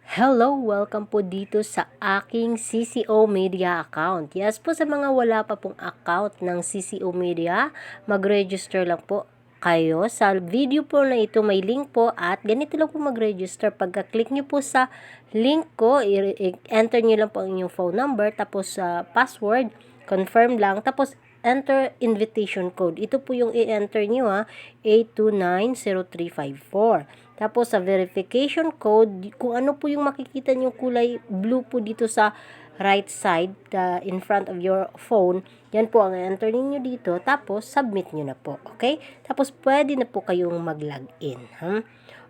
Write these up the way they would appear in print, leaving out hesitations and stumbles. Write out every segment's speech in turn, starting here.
Hello! Welcome po dito sa aking CCO Media account. Yes po, sa mga wala pa pong account ng CCO Media, mag-register lang po kayo. Sa video po na ito may link po at ganito lang po mag-register. Pagka-click nyo po sa link ko, enter nyo lang po ang inyong phone number, tapos password, confirm lang, tapos enter invitation code. Ito po yung i-enter nyo 8290354. Tapos sa verification code, kung ano po yung makikita nyo kulay blue po dito sa right side in front of your phone, yan po ang enter niyo dito. Tapos submit nyo na po. Okay? Tapos pwede na po kayong mag-login.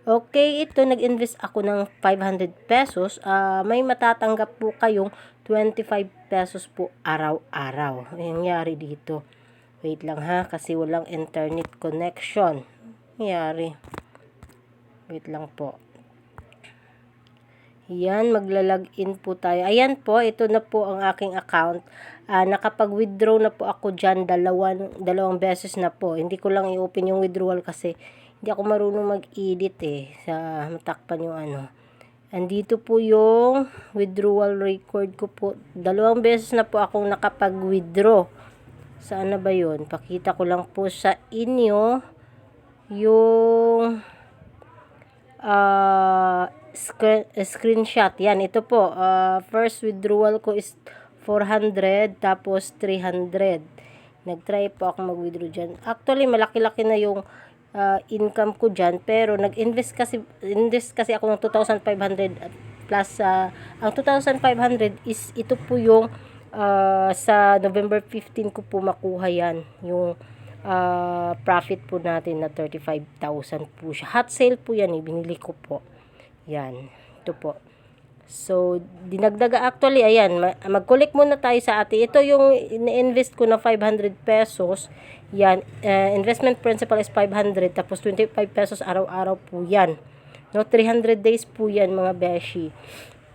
Okay, ito nag-invest ako ng 500 pesos. May matatanggap po kayong 25 pesos po araw-araw. Nangyari dito. Wait lang kasi walang internet connection. Nangyari. Wait lang po. Yan, magla-login po tayo. Ayan po, ito na po ang aking account. Nakapag-withdraw na po ako dyan dalawang beses na po. Hindi ko lang i-open yung withdrawal kasi hindi ako marunong mag-edit sa matakpan yung Andito po yung withdrawal record ko po. Dalawang beses na po akong nakapag-withdraw. Saan na ba yun? Pakita ko lang po sa inyo yung screenshot. Yan, ito po. First withdrawal ko is 400, tapos 300. Nag-try po ako mag-withdraw dyan. Actually, malaki-laki na yung income ko dyan. Pero nag-invest kasi ako ng 2,500 plus. Ang 2,500 is ito po yung sa November 15 ko po makuha yan. Yung profit po natin na 35,000 po siya. Hot sale po yan binili ko po. Yan, ito po. So, dinagdaga actually, ayan, mag-collect muna tayo sa ate. Ito yung in-invest ko na 500 pesos. Yan, investment principal is 500, tapos 25 pesos araw-araw po yan. No, 300 days po yan mga beshi.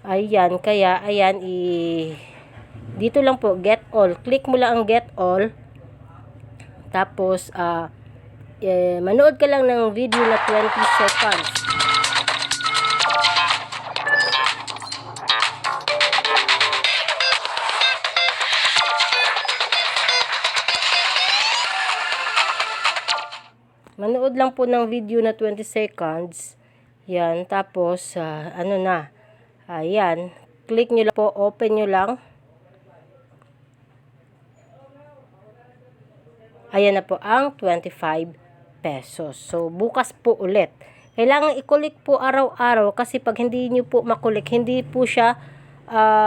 Ayan, kaya, ayan, dito lang po, get all. Click mo lang ang get all. Tapos, manood ka lang ng video na 20 seconds. Manood lang po ng video na 20 seconds. Yan, tapos, ayan, click nyo lang po, open nyo lang. Ayan na po ang 25 pesos. So, bukas po ulit. Kailangan i-collect po araw-araw kasi pag hindi nyo po makulik, hindi po siya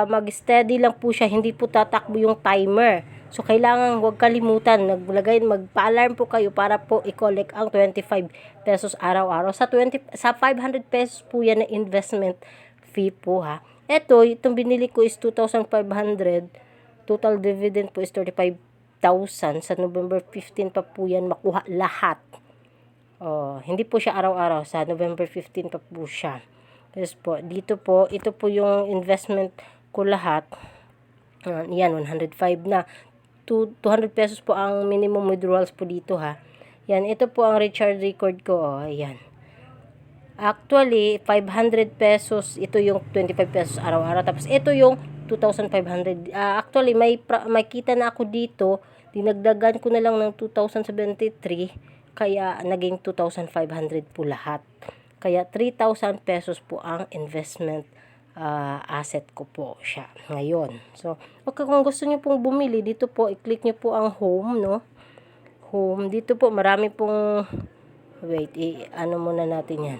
mag-steady lang po siya, hindi po tatakbo yung timer. So, kailangan huwag kalimutan, magpa-alarm po kayo para po i-collect ang 25 pesos araw-araw. Sa 500 pesos po yan na investment fee po itong binili ko is 2,500. Total dividend po is 35,000. Sa November 15 pa po yan makuha lahat. Hindi po siya araw-araw. Sa November 15 pa po siya. Yes po. Dito po, ito po yung investment ko lahat. Yan, 105 na. 200 pesos po ang minimum withdrawals po dito Yan, ito po ang recharge record ko. Ayan. Actually, 500 pesos, ito yung 25 pesos araw-araw. Tapos ito yung 2,500. Actually, may kita na ako dito. Dinagdagan ko na lang ng 2,073. Kaya naging 2,500 po lahat. Kaya 3,000 pesos po ang investment asset ko po siya ngayon. So, okay, kung gusto niyo pong bumili, dito po, i-click niyo po ang home, no? Home. Dito po, marami pong, wait, muna natin yan.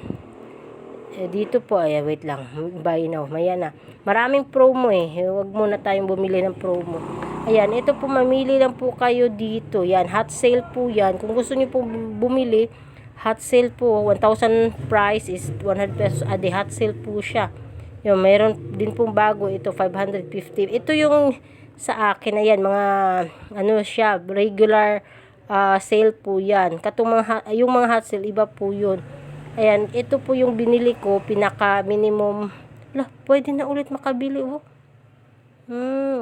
Dito po, wait lang, buy now, maya na. Maraming promo huwag muna tayong bumili ng promo. Ayan, ito po, mamili lang po kayo dito. Yan, hot sale po yan. Kung gusto niyo po bumili, hot sale po, 1,000 price is 100 pesos. Di hot sale po siya. Yung mayroon din pong bago ito 550. Ito yung sa akin ayan mga siya regular sale po yan. Yung mga hot sale iba po yun. Ayan, ito po yung binili ko pinaka minimum. Pwede na ulit makabili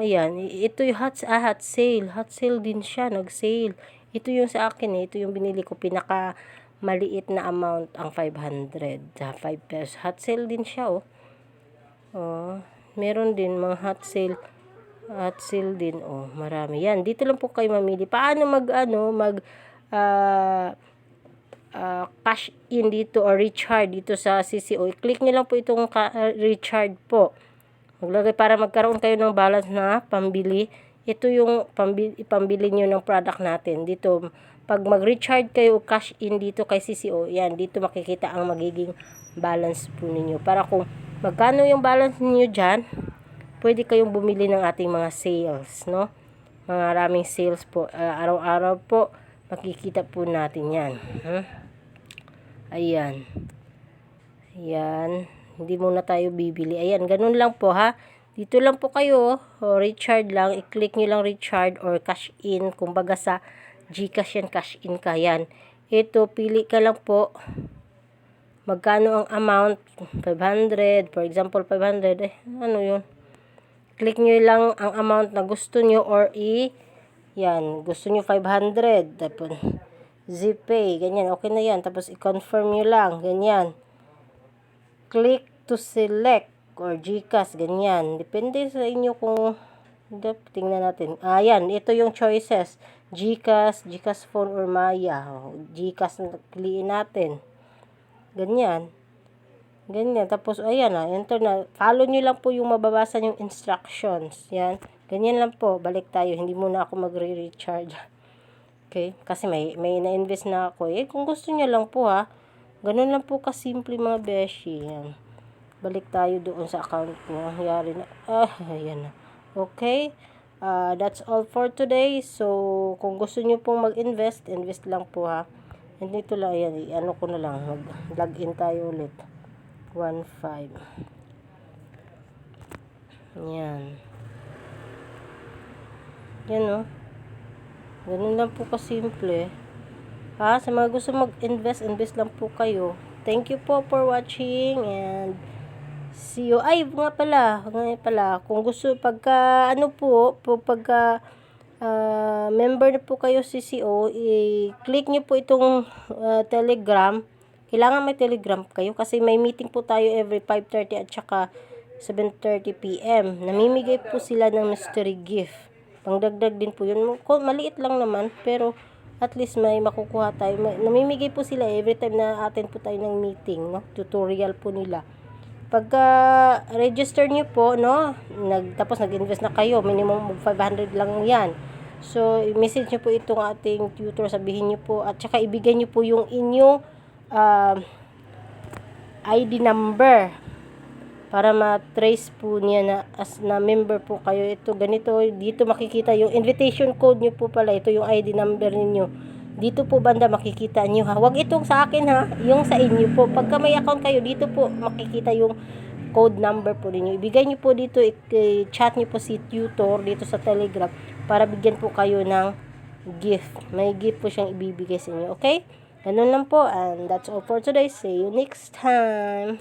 ayan, ito yung hot sale. Hot sale din siya, nag-sale. Ito yung sa akin ito yung binili ko pinaka maliit na amount ang 500. 5 pesos. Hot sale din siya Oh, meron din mga hot sale. Hot sale din. Oh, marami. Yan, dito lang po kayo mamili. Paano cash in dito or recharge dito sa CCO? I-click nyo lang po itong recharge po. Maglagay para magkaroon kayo ng balance na pambili. Ito yung ipambili nyo ng product natin. Dito, pag mag-recharge kayo cash in dito kay CCO, yan, dito makikita ang magiging balance po ninyo. Para kung magkano yung balance niyo dyan, pwede kayong bumili ng ating mga sales, no? Maraming sales po. Araw-araw po, makikita po natin yan. Ayan. Ayan. Hindi muna tayo bibili. Ayan, ganun lang po ha. Dito lang po kayo, recharge lang. I-click nyo lang recharge or cash in. Kumbaga sa GCash yan, cash in ka yan. Ito, pili ka lang po. Magkano ang amount? 500. For example, 500. Ano yun? Click nyo lang ang amount na gusto nyo or yan. Gusto nyo 500. Tapos, ZPay. Ganyan. Okay na yan. Tapos, i-confirm nyo lang. Ganyan. Click to select or GCash, ganyan. Depende sa inyo kung tingnan natin. Ayan, ito yung choices. GCash, GCash phone or Maya. GCash na piliin natin. Ganyan. Ganyan. Tapos, ayan na. Enter na. Follow nyo lang po yung mababasa yung instructions. Yan. Ganyan lang po. Balik tayo. Hindi muna ako magre-recharge. Okay? Kasi may na-invest na ako. Kung gusto nyo lang po ha. Ganun lang po kasimple mga beshi. Yan. Balik tayo doon sa account mo. Yari na. Ayan na. Okay. That's all for today. So, kung gusto nyo pong mag-invest, invest lang po ha. And dito lang, ayan. Ano ko na lang. Mag-login tayo ulit. 1.5. Yan. Yan o. Ganun lang po kasimple. Sa mga gusto mag-invest, invest lang po kayo. Thank you po for watching and see you. Ay, nga pala, kung gusto, pagka member na po kayo CCO, i-click nyo po itong Telegram. Kailangan may Telegram kayo kasi may meeting po tayo every 5:30 at saka 7:30 PM. Namimigay po sila ng mystery gift. Pangdagdag din po yun. Maliit lang naman, pero at least may makukuha tayo. Namimigay po sila every time na attend po tayo ng meeting, no? Tutorial po nila. Pagka register nyo po, no? Tapos nag-invest na kayo, minimum 500 lang yan. So, message nyo po itong ating tutor, sabihin nyo po, at saka ibigay nyo po yung inyong ID number para ma-trace po niya na member po kayo. Ito, ganito, dito makikita yung invitation code nyo po pala. Ito yung ID number ninyo. Dito po banda makikita nyo ha. Huwag itong sa akin ha, yung sa inyo po. Pagka may account kayo, dito po makikita yung code number po ninyo. Ibigay nyo po dito, i-chat nyo po si tutor dito sa Telegram para bigyan po kayo ng gift. May gift po siyang ibibigay sa inyo. Okay? Ganun lang po. And that's all for today. See you next time.